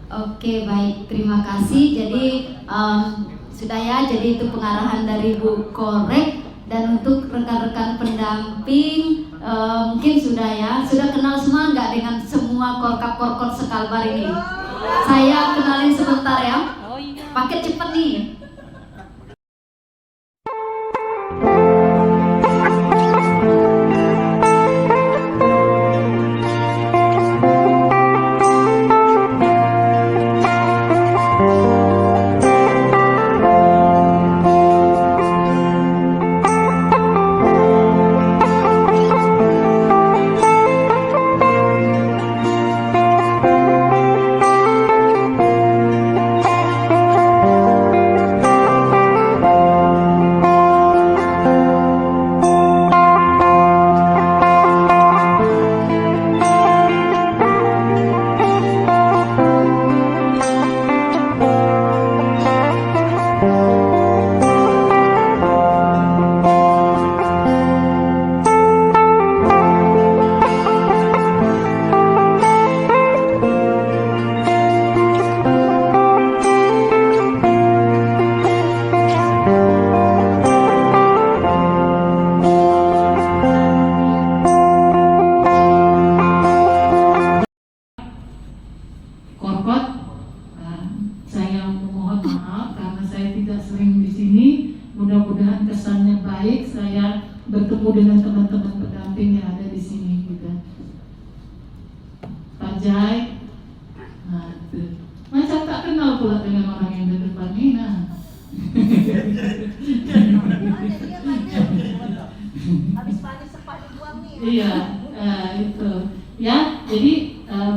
Oke, baik, terima kasih. Jadi sudah ya, jadi itu pengarahan dari Bu Korek. Dan untuk rekan-rekan pendamping mungkin sudah ya, sudah kenal semua nggak dengan semua korkap-korkot sekalbar ini? Saya kenalin sebentar ya, paket cepet nih. Mudah-mudahan kesannya baik saya bertemu dengan teman-teman pendamping yang ada di sini gitu. Pak Jai, macam tak kenal pula dengan orang yang di depan ini. Habis panik sempat dibuang nih. Iya, itu. Ya, jadi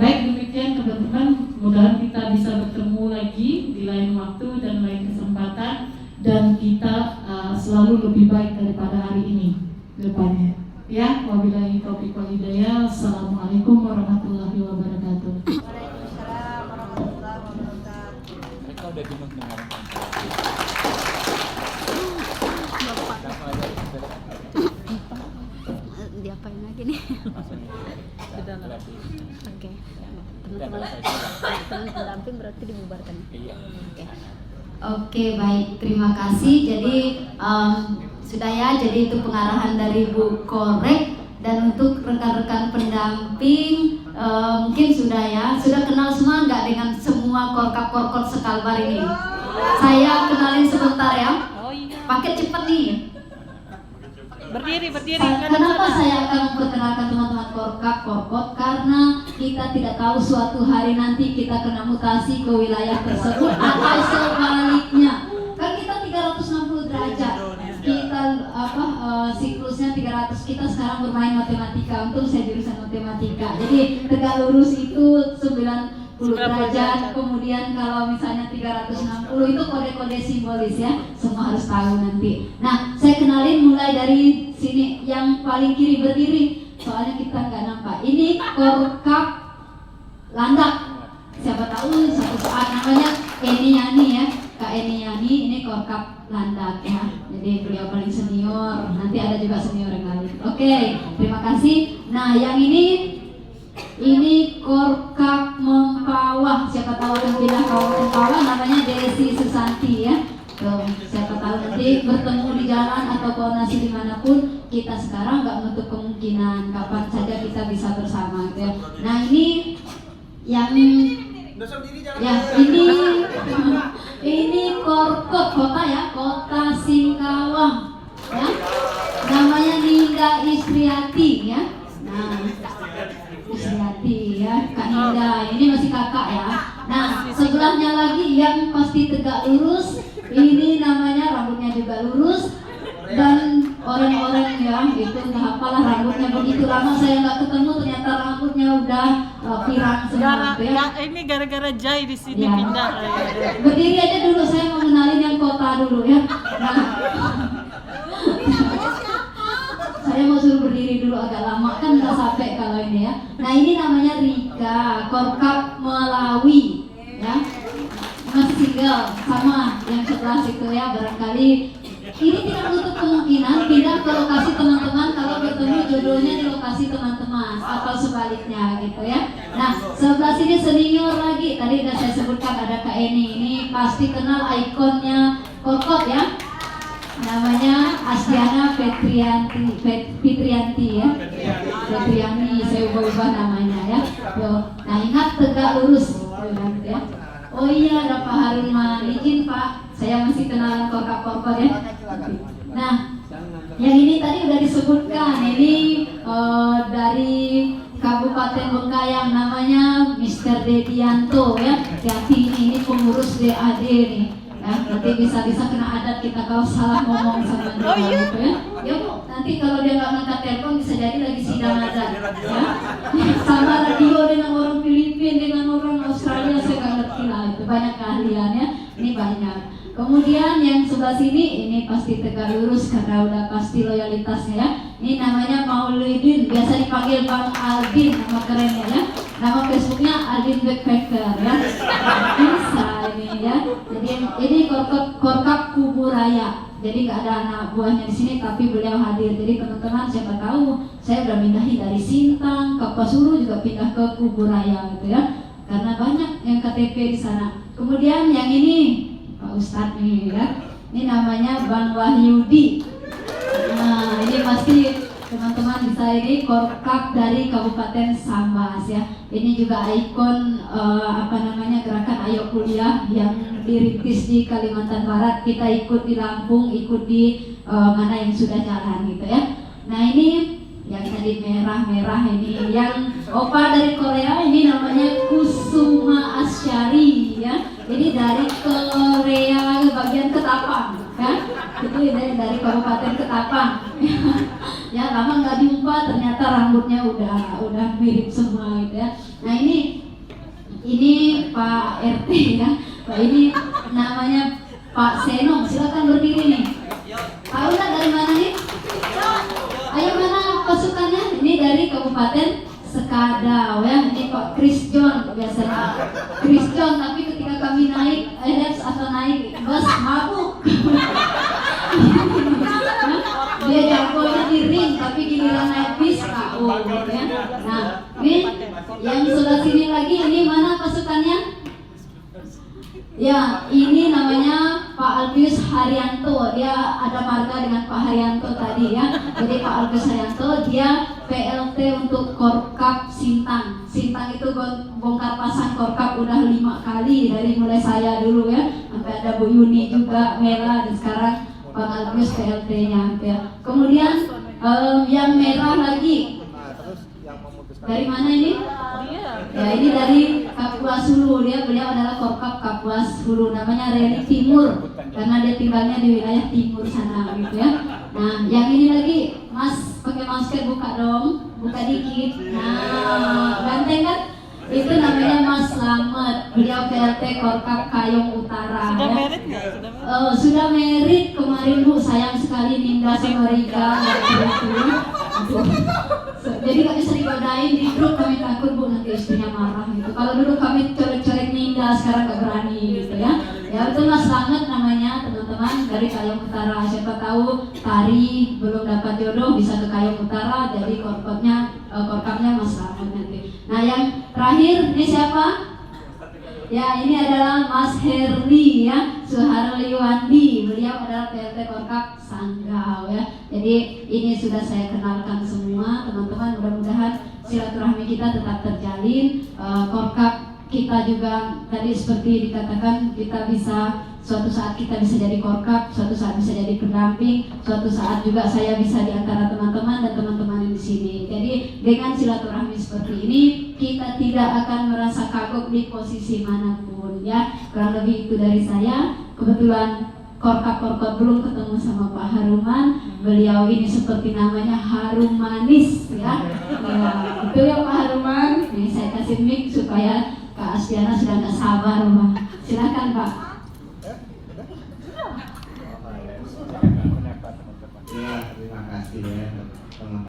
baik demikian teman-teman. Mudah-mudahan kita bisa bertemu lagi di lain waktu dan lain kesempatan. Dan kita selalu lebih baik daripada hari ini depannya. Ya, wabillahi taufiq wal hidayah. Assalamualaikum warahmatullahi wabarakatuh. Waalaikumsalam warahmatullahi wabarakatuh. Mereka udah jenuh dengan Diapain lagi nih? Oke. Teman-teman pendamping berarti dibubarkan. Iya. Oke, baik, terima kasih. Jadi sudah ya, jadi itu pengarahan dari Bu Korek. Dan untuk rekan-rekan pendamping mungkin sudah ya, sudah kenal semua nggak dengan semua korkap-korkot sekalbar ini? Saya kenalin sebentar ya, paket cepet nih. Berdiri. Kenapa saya akan memperkenalkan teman-teman korkap-korkot? Karena kita tidak tahu suatu hari nanti kita kena mutasi ke wilayah tersebut atau sebaliknya. Kan kita 360 derajat. Kita siklusnya 300. Kita sekarang bermain matematika. Untung saya jurusan matematika. Jadi tegak lurus itu 90 derajat. Kemudian kalau misalnya 360 itu kode-kode simbolis ya. Semua harus tahu nanti. Nah, saya kenalin mulai dari sini yang paling kiri berdiri. Soalnya kita nggak nampak. Ini korkap landak. Siapa tahu satu saat namanya Eni Yani ya. Kak Eni Yani ini korkap landak ya. Jadi beliau paling senior. Nanti ada juga senior yang lain. Oke, terima kasih. Nah, yang ini korkap Mempawah. Siapa tahu akan pindah ke Mempawah, namanya Desi Susanti ya. Tuh, siapa tahu nanti bertemu di jalan atau koordinasi dimanapun. Kita sekarang nggak menutup kemungkinan kapan saja kita bisa bersama gitu ya. Nah, ini yang ya ini korkot kota ya, Kota Singkawang ya. Namanya Ninda Istriati ya. Nah, Istriati ya, Kak Ninda. Ini masih kakak ya. Nah, sebelahnya lagi yang pasti tegak lurus. Ini namanya rambutnya juga lurus. Dan orang-orang yang itu entah apalah rambutnya begitu lama saya nggak ketemu, ternyata rambutnya udah pirang semua ya. Ini gara-gara Jai di sini Ya. pindah. Berdiri aja dulu, saya mau kenalin yang kota dulu ya. Nah, saya mau suruh berdiri dulu agak lama kan nggak sampai kalau ini ya. Nah, ini namanya Rika, korkap Melawi ya. Masih single sama yang sebelah situ ya, barangkali ini tidak menutup kemungkinan pindah ke lokasi teman-teman kalau bertemu jodohnya di lokasi teman-teman atau sebaliknya gitu ya. Nah, sebelah sini senior lagi, tadi sudah saya sebutkan ada Kak Eni, ini pasti kenal ikonnya Korkot ya. Namanya Astiana Fitrianti ya. Fitriani, saya ubah namanya ya. Yo, nah ingat tegak lurus ya. Oh iya, ada Pak Haruma, izin Pak, saya masih kenalan Korkot ya. Nah, yang ini tadi udah disebutkan, ini dari Kabupaten Bengkayang, namanya Mr. Dedianto ya. Hati ini pengurus DAD nih. Ya, nanti bisa kena adat kita kalau salah ngomong sama dia gitu ya. Ya Bu, nanti kalau dia nggak ngangkat telepon bisa jadi lagi sidang adat ya. Sama radio dengan orang Filipina, dengan orang Australia, saya nggak ngerti lah, itu banyak keahliannya, ini banyak. Kemudian yang sebelah sini ini pasti tegak lurus karena udah pasti loyalitasnya ya. Ini namanya Maulidin, biasa dipanggil Bang Aldin, nama kerennya ya. Nama Facebooknya Aldin Backpacker ya. Bisa ini ya. Jadi ini Korkap Kuburaya. Jadi nggak ada anak buahnya di sini, tapi beliau hadir. Jadi teman-teman siapa tahu saya udah pindahin dari Sintang, Kapuasulu juga pindah ke Kuburaya gitu ya. Karena banyak yang KTP di sana. Kemudian yang ini Pak Ustadz nih ya. Ini namanya Bang Wahyudi. Nah, ini pasti teman-teman bisa ini Korkap dari Kabupaten Sambas ya. Ini juga ikon gerakan Ayo Kuliah yang dirintis di Kalimantan Barat. Kita ikut di Lampung, ikut di mana yang sudah jalan gitu ya. Nah, ini yang tadi merah ini yang opa dari Korea, ini namanya Kusuma Asyari ya. Jadi dari Korea bagian Ketapang ya. Itu dari Kabupaten Ketapang. Ya, lama nggak jumpa, ternyata rambutnya udah mirip semua gitu ya. Nah, ini Pak RT ya. Pak ini namanya Pak Senong, silakan berdiri nih. Tahu nggak dari mana nih? Ayo, mana pasukannya? Ini dari Kabupaten Sekadau ya. Ini Pak Chris John biasanya. Chris John, tapi ketika kami naik atau naik bus mabuk. Dia jagonya di ring, tapi giliran naik bis KO gitu ya. Nah, ini yang sebelah sini lagi, ini mana pasukannya? Ya, ini namanya Pak Alpius Haryanto. Dia ada marga dengan Pak Haryanto tadi ya. Jadi Pak Alpius Haryanto dia PLT untuk Korkap Sintang. Sintang itu bongkar pasang Korkap udah 5 kali dari mulai saya dulu ya. Sampai ada Bu Yuni juga, Mela, dan sekarang Pak Alpius PLT-nya ya. Kemudian yang merah lagi. Dari mana ini? Ya, ini dari Kapuas Hulu. Beliau adalah Korkap Kapuas Hulu. Namanya Reli Timur karena dia tinggalnya di wilayah timur sana gitu ya. Nah, yang ini lagi, Mas pakai masker, buka dong, buka dikit. Nah, ganteng kan? Itu namanya Mas Slamet. Beliau PLT Korkap Kayong Utara. Sudah ya. merit nggak? Sudah merit? Sudah merit kemarin Bu. Sayang sekali Ninda sama Rika jadi gak bisa digodain di grup, kami takut Bu nanti istrinya marah gitu. Kalau dulu kami coret-coret Ninda, sekarang gak berani gitu ya. Ya itu Mas Slamet namanya teman-teman, dari Kayong Utara. Siapa tahu Tari belum dapat jodoh bisa ke Kayong Utara, jadi Korkapnya Mas Slamet nanti. Nah, yang terakhir ini siapa? Ya, ini adalah Mas Herli ya, Suharli Wandi. Beliau adalah PLT Korkap Sanggau ya. Jadi ini sudah saya kenalkan semua teman-teman. Mudah-mudahan silaturahmi kita tetap terjalin. Korkap kita juga tadi seperti dikatakan, kita bisa suatu saat kita bisa jadi Korkap, suatu saat bisa jadi pendamping, suatu saat juga saya bisa di antara teman-teman dan teman-teman yang di sini. Jadi dengan silaturahmi seperti ini kita tidak akan merasa kagok di posisi manapun ya. Kurang lebih itu dari saya. Kebetulan Korkap belum ketemu sama Pak Haruman. Beliau ini seperti namanya harum manis ya. Ya, betul ya Pak Haruman. Nih saya kasih mic supaya Kak Astiana sudah gak sabar Pak. Silakan Pak. Ya, terima kasih ya teman-teman.